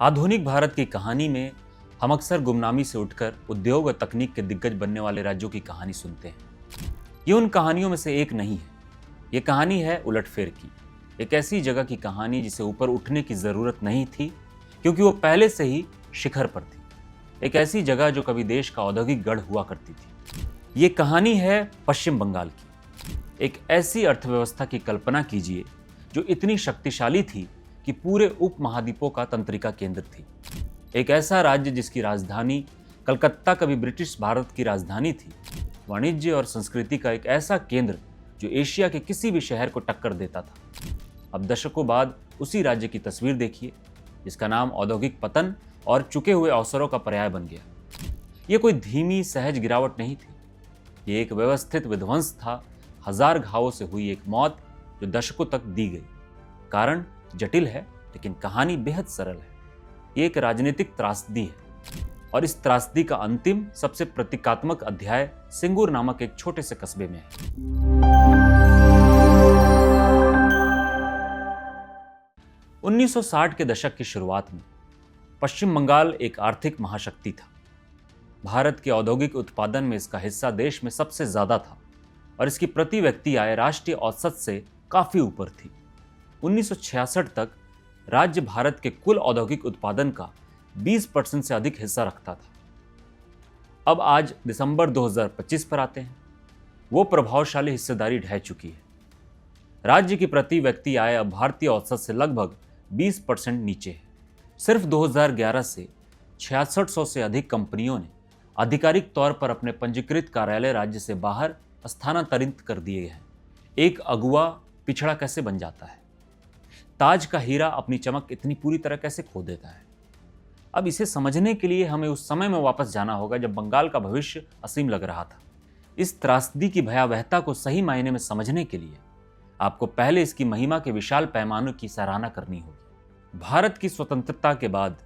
आधुनिक भारत की कहानी में हम अक्सर गुमनामी से उठकर उद्योग और तकनीक के दिग्गज बनने वाले राज्यों की कहानी सुनते हैं। ये उन कहानियों में से एक नहीं है। ये कहानी है उलटफेर की, एक ऐसी जगह की कहानी जिसे ऊपर उठने की जरूरत नहीं थी क्योंकि वो पहले से ही शिखर पर थी। एक ऐसी जगह जो कभी देश का औद्योगिक गढ़ हुआ करती थी। ये कहानी है पश्चिम बंगाल की। एक ऐसी अर्थव्यवस्था की कल्पना कीजिए जो इतनी शक्तिशाली थी कि पूरे उपमहाद्वीपों का तंत्रिका केंद्र थी। एक ऐसा राज्य जिसकी राजधानी कलकत्ता कभी ब्रिटिश भारत की राजधानी थी। वाणिज्य और संस्कृति का एक ऐसा केंद्र जो एशिया के किसी भी शहर को टक्कर देता था। अब दशकों बाद उसी राज्य की तस्वीर देखिए जिसका नाम औद्योगिक पतन और चुके हुए अवसरों का पर्याय बन गया। ये कोई धीमी सहज गिरावट नहीं थी। ये एक व्यवस्थित विध्वंस था, हजार घावों से हुई एक मौत जो दशकों तक दी गई। कारण जटिल है लेकिन कहानी बेहद सरल है। ये एक राजनीतिक त्रासदी है और इस त्रासदी का अंतिम सबसे प्रतीकात्मक अध्याय सिंगूर नामक एक छोटे से कस्बे में है। 1960 के दशक की शुरुआत में पश्चिम बंगाल एक आर्थिक महाशक्ति था। भारत के औद्योगिक उत्पादन में इसका हिस्सा देश में सबसे ज्यादा था और इसकी प्रति व्यक्ति आय राष्ट्रीय औसत से काफी ऊपर थी। 1966 तक राज्य भारत के कुल औद्योगिक उत्पादन का 20% से अधिक हिस्सा रखता था। अब आज दिसंबर 2025 पर आते हैं। वो प्रभावशाली हिस्सेदारी ढह चुकी है। राज्य की प्रति व्यक्ति आय अब भारतीय औसत से लगभग 20% नीचे है। सिर्फ 2011 से 6600 से अधिक कंपनियों ने आधिकारिक तौर पर अपने पंजीकृत कार्यालय राज्य से बाहर स्थानांतरित कर दिए हैं। एक अगुआ पिछड़ा कैसे बन जाता है? ताज का हीरा अपनी चमक इतनी पूरी तरह कैसे खो देता है? अब इसे समझने के लिए हमें उस समय में वापस जाना होगा जब बंगाल का भविष्य असीम लग रहा था। इस त्रासदी की भयावहता को सही मायने में समझने के लिए आपको पहले इसकी महिमा के विशाल पैमानों की सराहना करनी होगी। भारत की स्वतंत्रता के बाद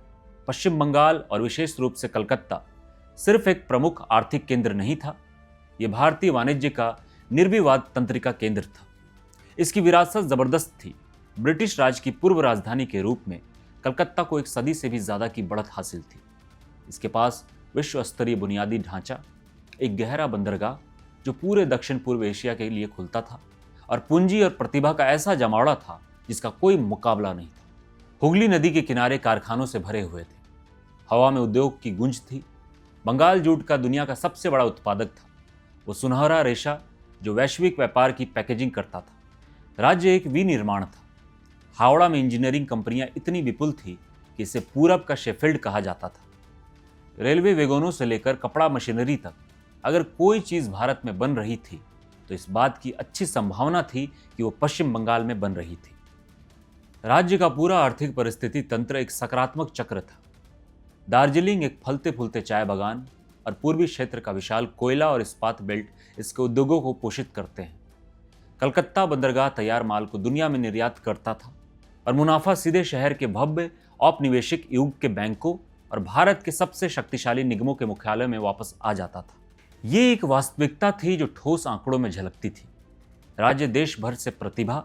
पश्चिम बंगाल और विशेष रूप से कलकत्ता सिर्फ एक प्रमुख आर्थिक केंद्र नहीं था, यह भारतीय वाणिज्य का निर्विवाद तंत्रिका केंद्र था। इसकी विरासत जबरदस्त थी। ब्रिटिश राज की पूर्व राजधानी के रूप में कलकत्ता को एक सदी से भी ज्यादा की बढ़त हासिल थी। इसके पास विश्व स्तरीय बुनियादी ढांचा, एक गहरा बंदरगाह जो पूरे दक्षिण पूर्व एशिया के लिए खुलता था और पूंजी और प्रतिभा का ऐसा जमावड़ा था जिसका कोई मुकाबला नहीं था। हुगली नदी के किनारे कारखानों से भरे हुए थे। हवा में उद्योग की गूंज थी। बंगाल जूट का दुनिया का सबसे बड़ा उत्पादक था। वो सुनहरा रेशा जो वैश्विक व्यापार की पैकेजिंग करता था। राज्य एक विनिर्माण था। हावड़ा में इंजीनियरिंग कंपनियां इतनी विपुल थी कि इसे पूरब का शेफील्ड कहा जाता था। रेलवे वैगनों से लेकर कपड़ा मशीनरी तक अगर कोई चीज भारत में बन रही थी तो इस बात की अच्छी संभावना थी कि वो पश्चिम बंगाल में बन रही थी। राज्य का पूरा आर्थिक परिस्थिति तंत्र एक सकारात्मक चक्र था। दार्जिलिंग एक फलते फूलते चाय बागान और पूर्वी क्षेत्र का विशाल कोयला और इस्पात बेल्ट इसके उद्योगों को पोषित करते हैं। कलकत्ता बंदरगाह तैयार माल को दुनिया में निर्यात करता था और मुनाफा सीधे शहर के भव्य औपनिवेशिक युग के बैंकों और भारत के सबसे शक्तिशाली निगमों के मुख्यालय में वापस आ जाता था। ये एक वास्तविकता थी जो ठोस आंकड़ों में झलकती थी। राज्य देश भर से प्रतिभा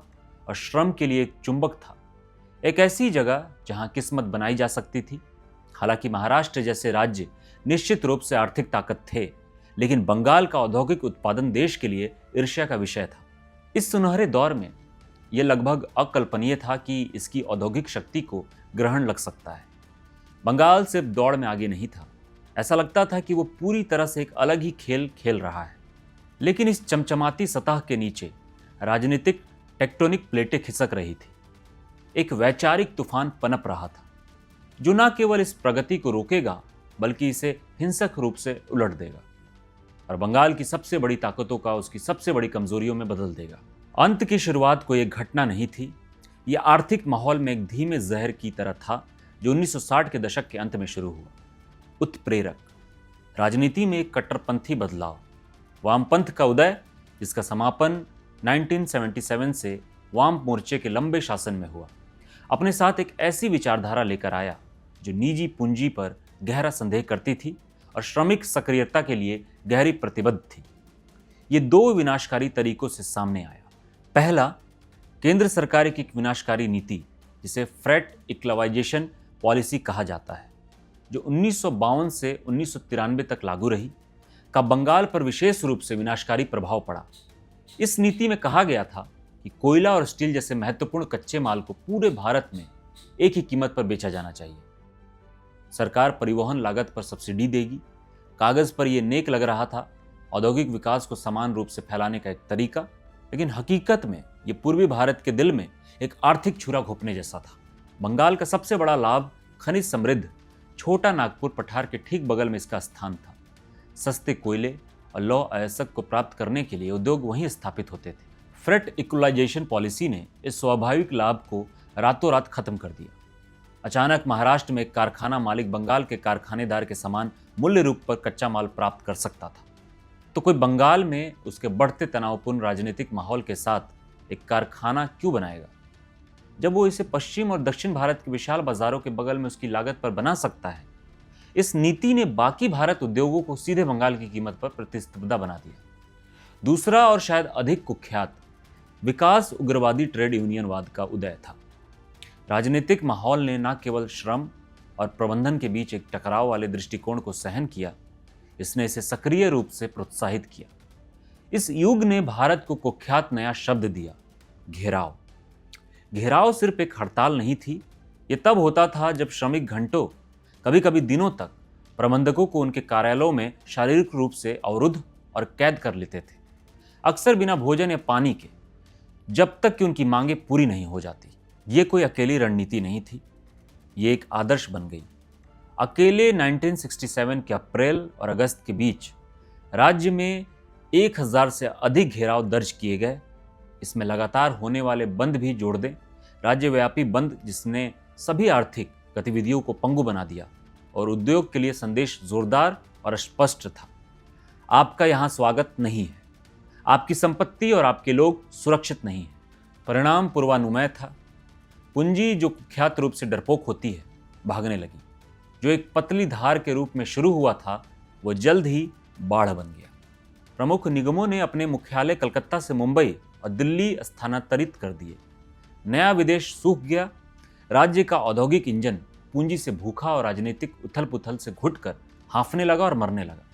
और श्रम के लिए एक चुंबक था, एक ऐसी जगह जहां किस्मत बनाई जा सकती थी। हालांकि महाराष्ट्र जैसे राज्य निश्चित रूप से आर्थिक ताकत थे, लेकिन बंगाल का औद्योगिक उत्पादन देश के लिए ईर्ष्या का विषय था। इस सुनहरे दौर में यह लगभग अकल्पनीय था कि इसकी औद्योगिक शक्ति को ग्रहण लग सकता है। बंगाल सिर्फ दौड़ में आगे नहीं था, ऐसा लगता था कि वो पूरी तरह से एक अलग ही खेल खेल रहा है। लेकिन इस चमचमाती सतह के नीचे राजनीतिक टेक्टोनिक प्लेटें खिसक रही थी। एक वैचारिक तूफान पनप रहा था जो न केवल इस प्रगति को रोकेगा बल्कि इसे हिंसक रूप से उलट देगा और बंगाल की सबसे बड़ी ताकतों का उसकी सबसे बड़ी कमजोरियों में बदल देगा। अंत की शुरुआत कोई एक घटना नहीं थी। यह आर्थिक माहौल में एक धीमे जहर की तरह था जो 1960 के दशक के अंत में शुरू हुआ। उत्प्रेरक राजनीति में एक कट्टरपंथी बदलाव, वामपंथ का उदय जिसका समापन 1977 से वाम मोर्चे के लंबे शासन में हुआ, अपने साथ एक ऐसी विचारधारा लेकर आया जो निजी पूंजी पर गहरा संदेह करती थी और श्रमिक सक्रियता के लिए गहरी प्रतिबद्ध थी। ये दो विनाशकारी तरीकों से सामने आया। पहला, केंद्र सरकार की एक विनाशकारी नीति जिसे फ्रेट इक्वलाइजेशन पॉलिसी कहा जाता है, जो 1952 से 1993 तक लागू रही, का बंगाल पर विशेष रूप से विनाशकारी प्रभाव पड़ा। इस नीति में कहा गया था कि कोयला और स्टील जैसे महत्वपूर्ण कच्चे माल को पूरे भारत में एक ही कीमत पर बेचा जाना चाहिए। सरकार परिवहन लागत पर सब्सिडी देगी। कागज पर यह नेक लग रहा था, औद्योगिक विकास को समान रूप से फैलाने का एक तरीका, लेकिन हकीकत में यह पूर्वी भारत के दिल में एक आर्थिक छुरा घोंपने जैसा था। बंगाल का सबसे बड़ा लाभ खनिज समृद्ध छोटा नागपुर पठार के ठीक बगल में इसका स्थान था। सस्ते कोयले और लौह अयस्क को प्राप्त करने के लिए उद्योग वहीं स्थापित होते थे। फ्रेट इक्वलाइजेशन पॉलिसी ने इस स्वाभाविक लाभ को रातों रात खत्म कर दिया। अचानक महाराष्ट्र में एक कारखाना मालिक बंगाल के कारखानेदार के समान मूल्य रूप पर कच्चा माल प्राप्त कर सकता था। तो कोई बंगाल में उसके बढ़ते तनावपूर्ण राजनीतिक माहौल के साथ एक कारखाना क्यों बनाएगा, जब वो इसे पश्चिम और दक्षिण भारत के विशाल बाजारों के बगल में उसकी लागत पर बना सकता है। इस नीति ने बाकी भारत उद्योगों को सीधे बंगाल की कीमत पर प्रतिस्पर्धा बना दिया। दूसरा और शायद अधिक कुख्यात विकास उग्रवादी ट्रेड यूनियनवाद का उदय था। राजनीतिक माहौल ने न केवल श्रम और प्रबंधन के बीच एक टकराव वाले दृष्टिकोण को सहन किया, इसने इसे सक्रिय रूप से प्रोत्साहित किया। इस युग ने भारत को कुख्यात नया शब्द दिया, घेराव। घेराव सिर्फ एक हड़ताल नहीं थी, ये तब होता था जब श्रमिक घंटों, कभी कभी दिनों तक प्रबंधकों को उनके कार्यालयों में शारीरिक रूप से अवरुद्ध और कैद कर लेते थे, अक्सर बिना भोजन या पानी के, जब तक कि उनकी मांगें पूरी नहीं हो जाती। ये कोई अकेली रणनीति नहीं थी, ये एक आदर्श बन गई। अकेले 1967 के अप्रैल और अगस्त के बीच राज्य में 1000 से अधिक घेराव दर्ज किए गए। इसमें लगातार होने वाले बंद भी जोड़ दें, राज्यव्यापी बंद जिसने सभी आर्थिक गतिविधियों को पंगु बना दिया और उद्योग के लिए संदेश जोरदार और स्पष्ट था। आपका यहाँ स्वागत नहीं है, आपकी संपत्ति और आपके लोग सुरक्षित नहीं है। परिणाम पूर्वानुमेय था। पूंजी जो कुख्यात रूप से डरपोक होती है, भागने लगी। जो एक पतली धार के रूप में शुरू हुआ था, वो जल्द ही बाढ़ बन गया। प्रमुख निगमों ने अपने मुख्यालय कलकत्ता से मुंबई और दिल्ली स्थानांतरित कर दिए। नया विदेश सूख गया। राज्य का औद्योगिक इंजन पूंजी से भूखा और राजनीतिक उथल पुथल से घुटकर हाँफने लगा और मरने लगा।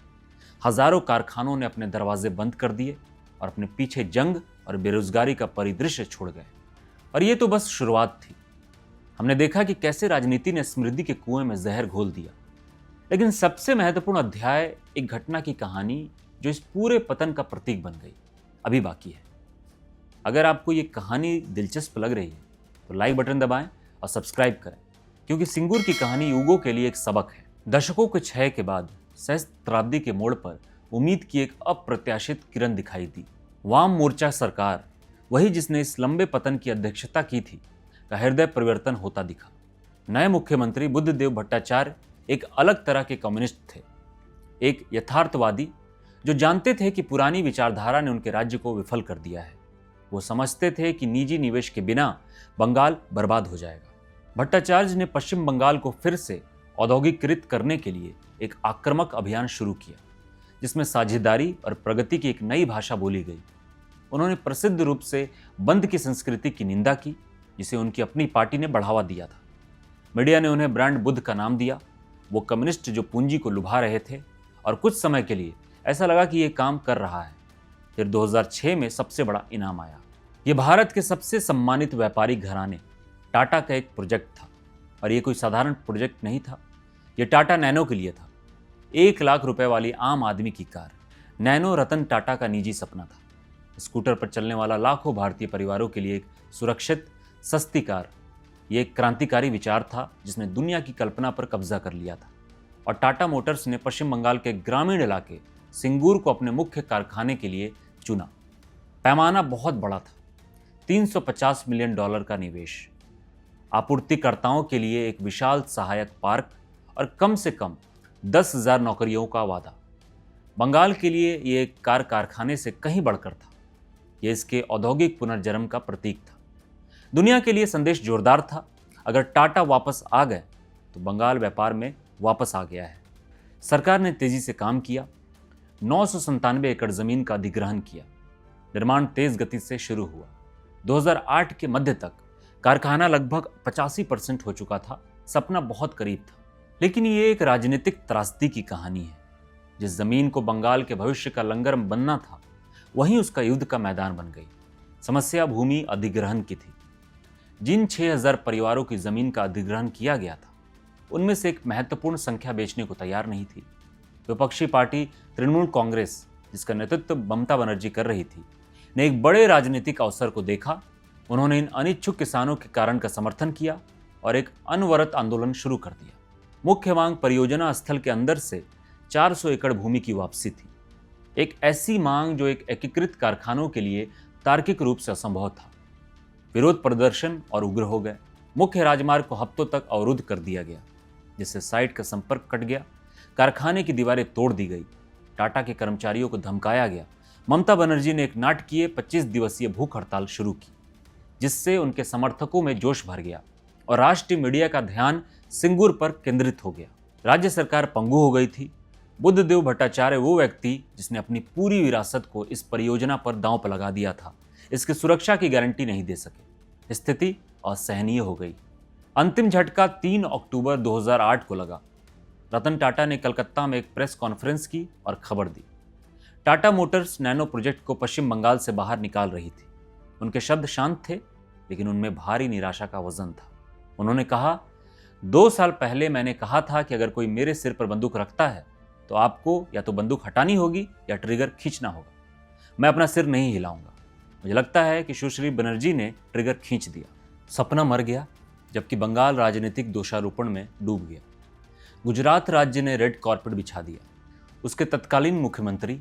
हजारों कारखानों ने अपने दरवाजे बंद कर दिए और अपने पीछे जंग और बेरोजगारी का परिदृश्य छोड़ गए। और ये तो बस शुरुआत थी। हमने देखा कि कैसे राजनीति ने समृद्धि के कुएं में जहर घोल दिया। लेकिन सबसे महत्वपूर्ण अध्याय, एक घटना की कहानी जो इस पूरे पतन का प्रतीक बन गई, अभी बाकी है। अगर आपको ये कहानी दिलचस्प लग रही है तो लाइक बटन दबाएं और सब्सक्राइब करें, क्योंकि सिंगूर की कहानी युगों के लिए एक सबक है। दशकों के क्षय के बाद सहस्त्राब्दी के मोड़ पर उम्मीद की एक अप्रत्याशित किरण दिखाई दी। वाम मोर्चा सरकार, वही जिसने इस लंबे पतन की अध्यक्षता की थी, का हृदय परिवर्तन होता दिखा। नए मुख्यमंत्री बुद्धदेव भट्टाचार्य एक अलग तरह के कम्युनिस्ट थे, एक यथार्थवादी जो जानते थे कि पुरानी विचारधारा ने उनके राज्य को विफल कर दिया है। वो समझते थे कि निजी निवेश के बिना बंगाल बर्बाद हो जाएगा। भट्टाचार्य ने पश्चिम बंगाल को फिर से औद्योगिकीकृत करने के लिए एक आक्रामक अभियान शुरू किया, जिसमें साझेदारी और प्रगति की एक नई भाषा बोली गई। उन्होंने प्रसिद्ध रूप से बंद की संस्कृति की निंदा की, जिसे उनकी अपनी पार्टी ने बढ़ावा दिया था। मीडिया ने उन्हें ब्रांड बुद्ध का नाम दिया, वो कम्युनिस्ट जो पूंजी को लुभा रहे थे। और कुछ समय के लिए ऐसा लगा कि ये काम कर रहा है। फिर 2006 में सबसे बड़ा इनाम आया। ये भारत के सबसे सम्मानित व्यापारिक घराने टाटा का एक प्रोजेक्ट था। और ये कोई साधारण प्रोजेक्ट नहीं था, ये टाटा नैनो के लिए था। 1 लाख रुपए वाली आम आदमी की कार नैनो रतन टाटा का निजी सपना था। स्कूटर पर चलने वाला लाखों भारतीय परिवारों के लिए एक सुरक्षित सस्ती कार, ये एक क्रांतिकारी विचार था जिसने दुनिया की कल्पना पर कब्जा कर लिया था। और टाटा मोटर्स ने पश्चिम बंगाल के ग्रामीण इलाके सिंगूर को अपने मुख्य कारखाने के लिए चुना। पैमाना बहुत बड़ा था, $350 मिलियन का निवेश, आपूर्तिकर्ताओं के लिए एक विशाल सहायक पार्क और कम से कम 10,000 नौकरियों का वादा। बंगाल के लिए ये एक कारखाने से कहीं बढ़कर था। ये इसके औद्योगिक पुनर्जन्म का प्रतीक था। दुनिया के लिए संदेश जोरदार था। अगर टाटा वापस आ गए तो बंगाल व्यापार में वापस आ गया है। सरकार ने तेजी से काम किया। 997 एकड़ जमीन का अधिग्रहण किया। निर्माण तेज गति से शुरू हुआ। 2008 के मध्य तक कारखाना लगभग 85% हो चुका था सपना बहुत करीब था। लेकिन ये एक राजनीतिक त्रासदी की कहानी है। जिस जमीन को बंगाल के भविष्य का लंगर बनना था, वहीं उसका युद्ध का मैदान बन गई। समस्या भूमि अधिग्रहण की थी। जिन 6000 परिवारों की जमीन का अधिग्रहण किया गया था, उनमें से एक महत्वपूर्ण संख्या बेचने को तैयार नहीं थी। विपक्षी पार्टी तृणमूल कांग्रेस, जिसका नेतृत्व ममता बनर्जी कर रही थी, ने एक बड़े राजनीतिक अवसर को देखा। उन्होंने इन अनिच्छुक किसानों के कारण का समर्थन किया और एक अनवरत आंदोलन शुरू कर दिया। मुख्य मांग परियोजना स्थल के अंदर से 400 एकड़ भूमि की वापसी थी। एक ऐसी मांग जो एक एकीकृत कारखानों के लिए तार्किक रूप से असंभव था। विरोध प्रदर्शन और उग्र हो गए। मुख्य राजमार्ग को हफ्तों तक अवरुद्ध कर दिया गया, जिससे साइट का संपर्क कट गया। कारखाने की दीवारें तोड़ दी गई। टाटा के कर्मचारियों को धमकाया गया। ममता बनर्जी ने एक नाटकीय 25 दिवसीय भूख हड़ताल शुरू की, जिससे उनके समर्थकों में जोश भर गया और राष्ट्रीय मीडिया का ध्यान सिंगूर पर केंद्रित हो गया। राज्य सरकार पंगु हो गई थी। बुद्धदेव भट्टाचार्य वो व्यक्ति जिसने अपनी पूरी विरासत को इस परियोजना पर दांव पर लगा दिया था, इसकी सुरक्षा की गारंटी नहीं दे सके। स्थिति असहनीय हो गई। अंतिम झटका 3 अक्टूबर 2008 को लगा। रतन टाटा ने कलकत्ता में एक प्रेस कॉन्फ्रेंस की और खबर दी। टाटा मोटर्स नैनो प्रोजेक्ट को पश्चिम बंगाल से बाहर निकाल रही थी। उनके शब्द शांत थे, लेकिन उनमें भारी निराशा का वजन था। उन्होंने कहा, 2 साल पहले मैंने कहा था कि अगर कोई मेरे सिर पर बंदूक रखता है तो आपको या तो बंदूक हटानी होगी या ट्रिगर खींचना होगा। मैं अपना सिर नहीं हिलाऊंगा। मुझे लगता है कि सुश्री बनर्जी ने ट्रिगर खींच दिया। सपना मर गया, जबकि बंगाल राजनीतिक दोषारोपण में डूब गया। गुजरात राज्य ने रेड कार्पेट बिछा दिया। उसके तत्कालीन मुख्यमंत्री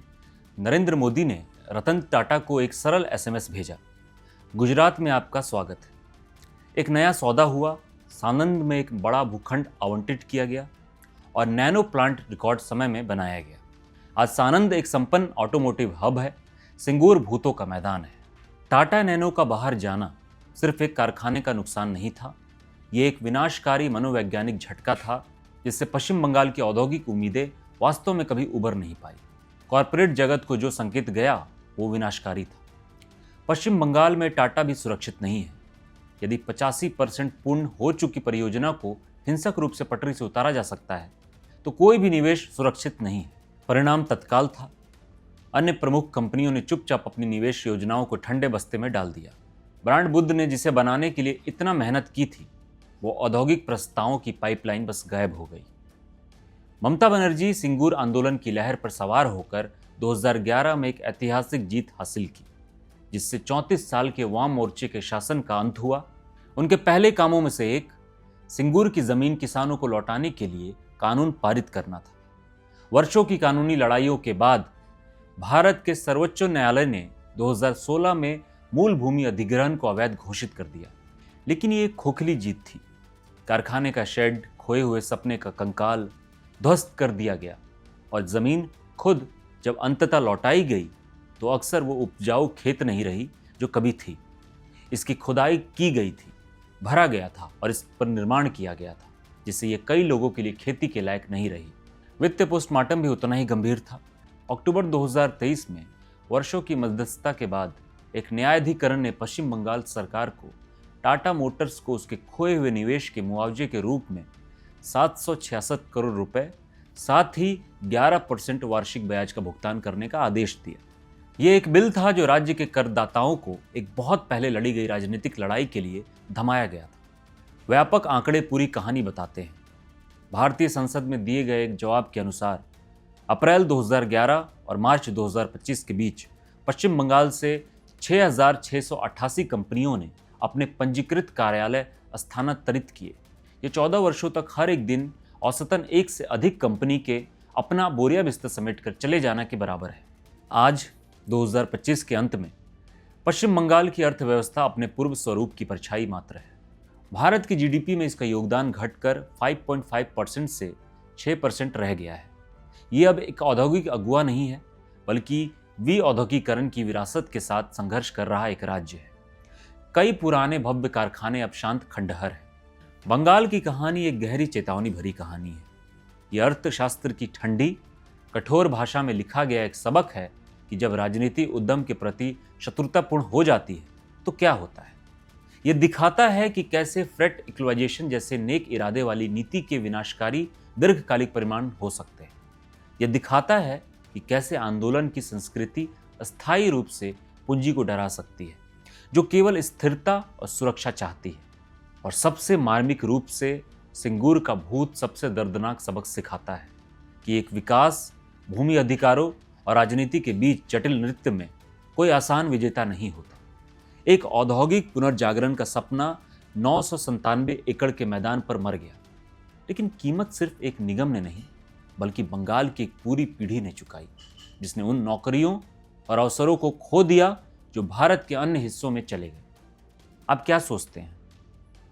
नरेंद्र मोदी ने रतन टाटा को एक सरल एसएमएस भेजा, गुजरात में आपका स्वागत है। एक नया सौदा हुआ। सानंद में एक बड़ा भूखंड आवंटित किया गया और नैनो प्लांट रिकॉर्ड समय में बनाया गया। आज सानंद एक संपन्न ऑटोमोटिव हब है। सिंगूर भूतों का मैदान है। टाटा नैनो का बाहर जाना सिर्फ एक कारखाने का नुकसान नहीं था, ये एक विनाशकारी मनोवैज्ञानिक झटका था, जिससे पश्चिम बंगाल की औद्योगिक उम्मीदें वास्तव में कभी उबर नहीं पाई। कॉरपोरेट जगत को जो संकेत गया वो विनाशकारी था। पश्चिम बंगाल में टाटा भी सुरक्षित नहीं है। यदि 85% पूर्ण हो चुकी परियोजना को हिंसक रूप से पटरी से उतारा जा सकता है, तो कोई भी निवेश सुरक्षित नहीं है। परिणाम तत्काल था। अन्य प्रमुख कंपनियों ने चुपचाप अपनी निवेश योजनाओं को ठंडे बस्ते में डाल दिया। ब्रांड बुद्ध ने जिसे बनाने के लिए इतना मेहनत की थी, वो औद्योगिक प्रस्तावों की पाइपलाइन बस गायब हो गई। ममता बनर्जी सिंगूर आंदोलन की लहर पर सवार होकर 2011 में एक ऐतिहासिक जीत हासिल की, जिससे 34 साल के वाम मोर्चे के शासन का अंत हुआ। उनके पहले कामों में से एक सिंगूर की जमीन किसानों को लौटाने के लिए कानून पारित करना था। वर्षों की कानूनी लड़ाइयों के बाद भारत के सर्वोच्च न्यायालय ने 2016 में मूल भूमि अधिग्रहण को अवैध घोषित कर दिया। लेकिन ये एक खोखली जीत थी। कारखाने का शेड, खोए हुए सपने का कंकाल ध्वस्त कर दिया गया और जमीन खुद जब अंततः लौटाई गई तो अक्सर वो उपजाऊ खेत नहीं रही जो कभी थी। इसकी खुदाई की गई थी, भरा गया था और इस पर निर्माण किया गया था, जिससे ये कई लोगों के लिए खेती के लायक नहीं रही। वित्तीय पोस्टमार्टम भी उतना ही गंभीर था। अक्टूबर 2023 में वर्षों की मध्यस्थता के बाद एक न्यायाधिकरण ने पश्चिम बंगाल सरकार को टाटा मोटर्स को उसके खोए हुए निवेश के मुआवजे के रूप में 766 करोड़ रुपए, साथ ही 11% वार्षिक ब्याज का भुगतान करने का आदेश दिया। यह एक बिल था जो राज्य के करदाताओं को एक बहुत पहले लड़ी गई राजनीतिक लड़ाई के लिए धमाया गया था। व्यापक आंकड़े पूरी कहानी बताते हैं। भारतीय संसद में दिए गए एक जवाब के अनुसार अप्रैल 2011 और मार्च 2025 के बीच पश्चिम बंगाल से 6,688 कंपनियों ने अपने पंजीकृत कार्यालय स्थानांतरित किए। ये 14 वर्षों तक हर एक दिन औसतन 1 से अधिक कंपनी के अपना बोरिया बिस्तर समेटकर चले जाना के बराबर है। आज 2025 के अंत में पश्चिम बंगाल की अर्थव्यवस्था अपने पूर्व स्वरूप की परछाई मात्र है। भारत की जीडीपी में इसका योगदान घटकर 5.5% से 6% रह गया है। ये अब एक औद्योगिक अगुवा नहीं है, बल्कि विऔद्योगीकरण की विरासत के साथ संघर्ष कर रहा एक राज्य है। कई पुराने भव्य कारखाने अब शांत खंडहर हैं। बंगाल की कहानी एक गहरी चेतावनी भरी कहानी है। यह अर्थशास्त्र की ठंडी, कठोर भाषा में लिखा गया एक सबक है कि जब राजनीति उद्यम के प्रति शत्रुतापूर्ण हो जाती है तो क्या होता है। यह दिखाता है कि कैसे फ्रेट इक्वलाइजेशन जैसे नेक इरादे वाली नीति के विनाशकारी दीर्घकालिक परिणाम हो सकते हैं। यह दिखाता है कि कैसे आंदोलन की संस्कृति अस्थायी रूप से पूंजी को डरा सकती है, जो केवल स्थिरता और सुरक्षा चाहती है। और सबसे मार्मिक रूप से सिंगूर का भूत सबसे दर्दनाक सबक सिखाता है कि एक विकास, भूमि अधिकारों और राजनीति के बीच जटिल नृत्य में कोई आसान विजेता नहीं होता। एक औद्योगिक पुनर्जागरण का सपना 997 एकड़ के मैदान पर मर गया, लेकिन कीमत सिर्फ एक निगम ने नहीं बल्कि बंगाल की एक पूरी पीढ़ी ने चुकाई, जिसने उन नौकरियों और अवसरों को खो दिया जो भारत के अन्य हिस्सों में चले गए। आप क्या सोचते हैं?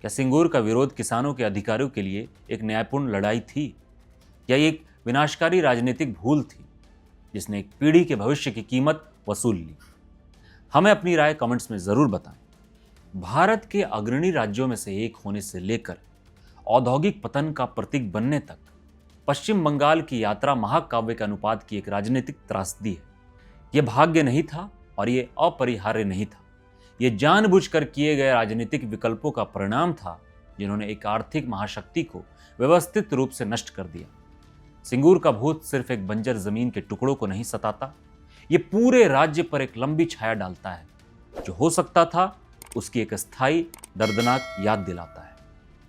क्या सिंगूर का विरोध किसानों के अधिकारों के लिए एक न्यायपूर्ण लड़ाई थी, या एक विनाशकारी राजनीतिक भूल थी जिसने एक पीढ़ी के भविष्य की कीमत वसूल ली? हमें अपनी राय कमेंट्स में जरूर बताएं। भारत के अग्रणी राज्यों में से एक होने से लेकर औद्योगिक पतन का प्रतीक बनने तक पश्चिम बंगाल की यात्रा महाकाव्य के अनुपात की एक राजनीतिक त्रासदी है। यह भाग्य नहीं था और यह अपरिहार्य नहीं था। यह जानबूझकर किए गए राजनीतिक विकल्पों का परिणाम था, जिन्होंने एक आर्थिक महाशक्ति को व्यवस्थित रूप से नष्ट कर दिया। सिंगूर का भूत सिर्फ एक बंजर जमीन के टुकड़ों को नहीं सताता, ये पूरे राज्य पर एक लंबी छाया डालता है। जो हो सकता था उसकी एक अस्थायी दर्दनाक याद दिलाता है।